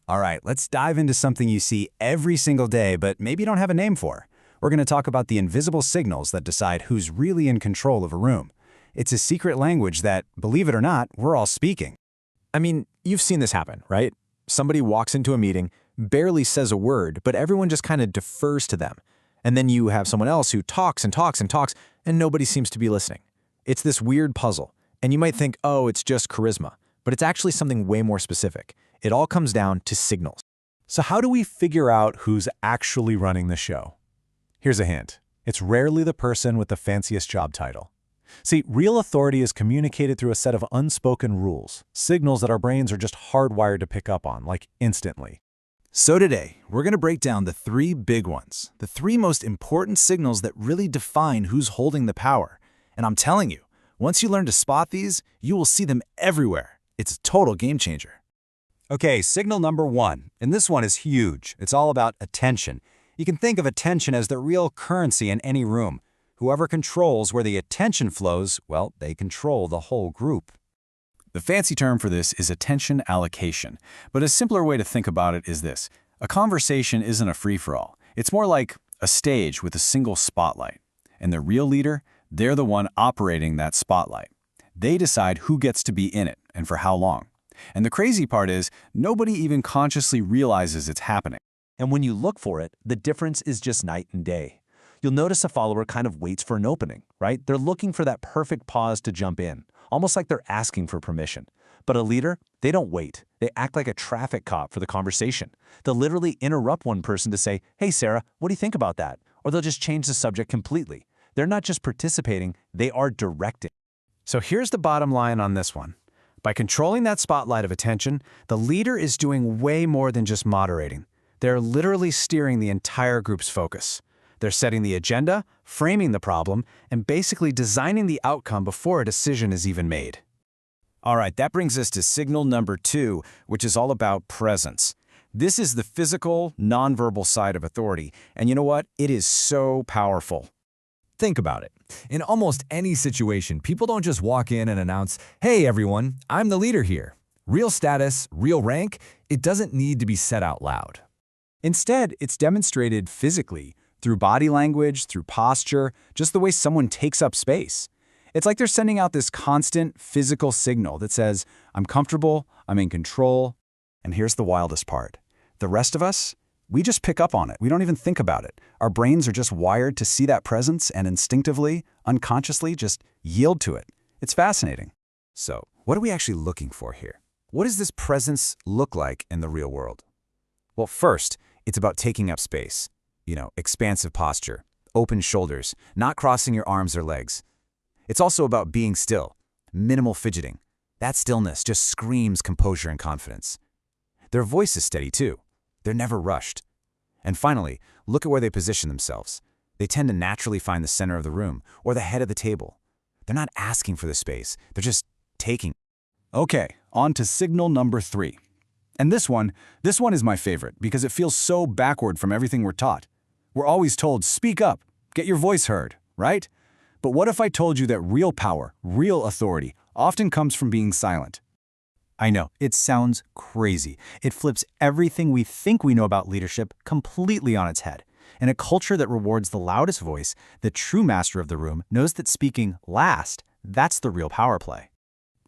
All right, let's dive into something you see every single day, but maybe you don't have a name for. We're going to talk about the invisible signals that decide who's really in control of a room. It's a secret language that, believe it or not, we're all speaking. I mean, you've seen this happen, right? Somebody walks into a meeting, barely says a word, but everyone just kind of defers to them. And then you have someone else who talks and talks and talks, and nobody seems to be listening. It's this weird puzzle, and you might think, oh, it's just charisma, but it's actually something way more specific. It all comes down to signals. So how do we figure out who's actually running the show? Here's a hint. It's rarely the person with the fanciest job title. See, real authority is communicated through a set of unspoken rules, signals that our brains are just hardwired to pick up on, like instantly. So today, we're going to break down the three big ones, the three most important signals that really define who's holding the power. And I'm telling you, once you learn to spot these, you will see them everywhere. It's a total game changer. Okay, signal number one, and this one is huge. It's all about attention. You can think of attention as the real currency in any room. Whoever controls where the attention flows, well, they control the whole group. The fancy term for this is attention allocation, but a simpler way to think about it is this. A conversation isn't a free-for-all. It's more like a stage with a single spotlight. And the real leader, they're the one operating that spotlight. They decide who gets to be in it and for how long. And the crazy part is, nobody even consciously realizes it's happening. And when you look for it, the difference is just night and day. You'll notice a follower kind of waits for an opening, right? They're looking for that perfect pause to jump in, almost like they're asking for permission. But a leader, they don't wait. They act like a traffic cop for the conversation. They'll literally interrupt one person to say, "Hey, Sarah, what do you think about that?" Or they'll just change the subject completely. They're not just participating, they are directing. So here's the bottom line on this one. By controlling that spotlight of attention, the leader is doing way more than just moderating. They're literally steering the entire group's focus. They're setting the agenda, framing the problem, and basically designing the outcome before a decision is even made. All right, that brings us to signal number two, which is all about presence. This is the physical, nonverbal side of authority, and you know what? It is so powerful. Think about it. In almost any situation, people don't just walk in and announce, "Hey everyone, I'm the leader here." Real status, real rank, it doesn't need to be said out loud. Instead, it's demonstrated physically, through body language, through posture, just the way someone takes up space. It's like they're sending out this constant physical signal that says, "I'm comfortable, I'm in control." And here's the wildest part. The rest of us, we just pick up on it. We don't even think about it. Our brains are just wired to see that presence and instinctively, unconsciously, just yield to it. It's fascinating. So, what are we actually looking for here? What does this presence look like in the real world? Well, first, it's about taking up space. Expansive posture, open shoulders, not crossing your arms or legs. It's also about being still, minimal fidgeting. That stillness just screams composure and confidence. Their voice is steady too. They're never rushed. And finally, look at where they position themselves. They tend to naturally find the center of the room or the head of the table. They're not asking for the space. They're just taking. Okay, on to signal number three. And this one is my favorite because it feels so backward from everything we're taught. We're always told, speak up, get your voice heard, right? But what if I told you that real power, real authority, often comes from being silent? I know, it sounds crazy. It flips everything we think we know about leadership completely on its head. In a culture that rewards the loudest voice, the true master of the room knows that speaking last, that's the real power play.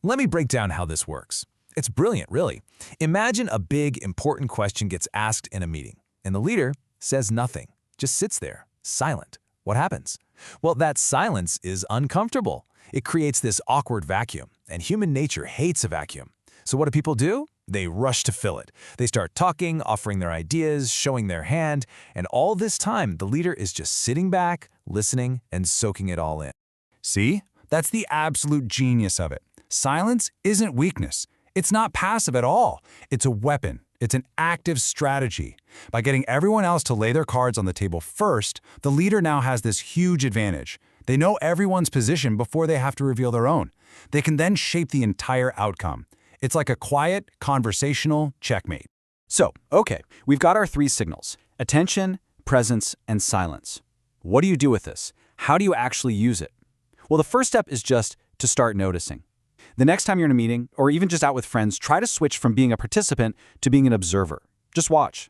Let me break down how this works. It's brilliant, really. Imagine a big, important question gets asked in a meeting, and the leader says nothing, just sits there, silent. What happens? Well, that silence is uncomfortable. It creates this awkward vacuum, and human nature hates a vacuum. So what do people do? They rush to fill it. They start talking, offering their ideas, showing their hand, and all this time, the leader is just sitting back, listening, and soaking it all in. See? That's the absolute genius of it. Silence isn't weakness. It's not passive at all. It's a weapon. It's an active strategy. By getting everyone else to lay their cards on the table first, the leader now has this huge advantage. They know everyone's position before they have to reveal their own. They can then shape the entire outcome. It's like a quiet, conversational checkmate. So, okay, we've got our three signals: attention, presence, and silence. What do you do with this? How do you actually use it? Well, the first step is just to start noticing. The next time you're in a meeting, or even just out with friends, try to switch from being a participant to being an observer. Just watch.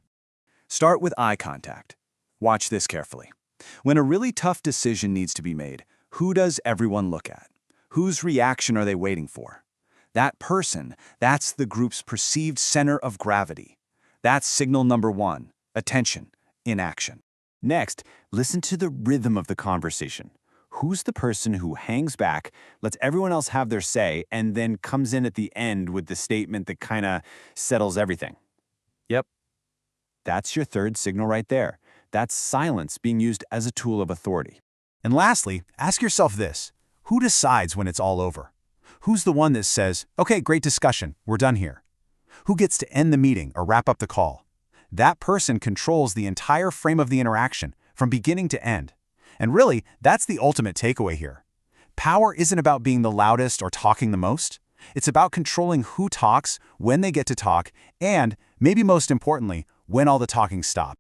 Start with eye contact. Watch this carefully. When a really tough decision needs to be made, who does everyone look at? Whose reaction are they waiting for? That person, that's the group's perceived center of gravity. That's signal number one, attention, in action. Next, listen to the rhythm of the conversation. Who's the person who hangs back, lets everyone else have their say, and then comes in at the end with the statement that kind of settles everything? Yep. That's your third signal right there. That's silence being used as a tool of authority. And lastly, ask yourself this. Who decides when it's all over? Who's the one that says, okay, great discussion, we're done here? Who gets to end the meeting or wrap up the call? That person controls the entire frame of the interaction, from beginning to end. And really, that's the ultimate takeaway here. Power isn't about being the loudest or talking the most. It's about controlling who talks, when they get to talk, and, maybe most importantly, when all the talking stops.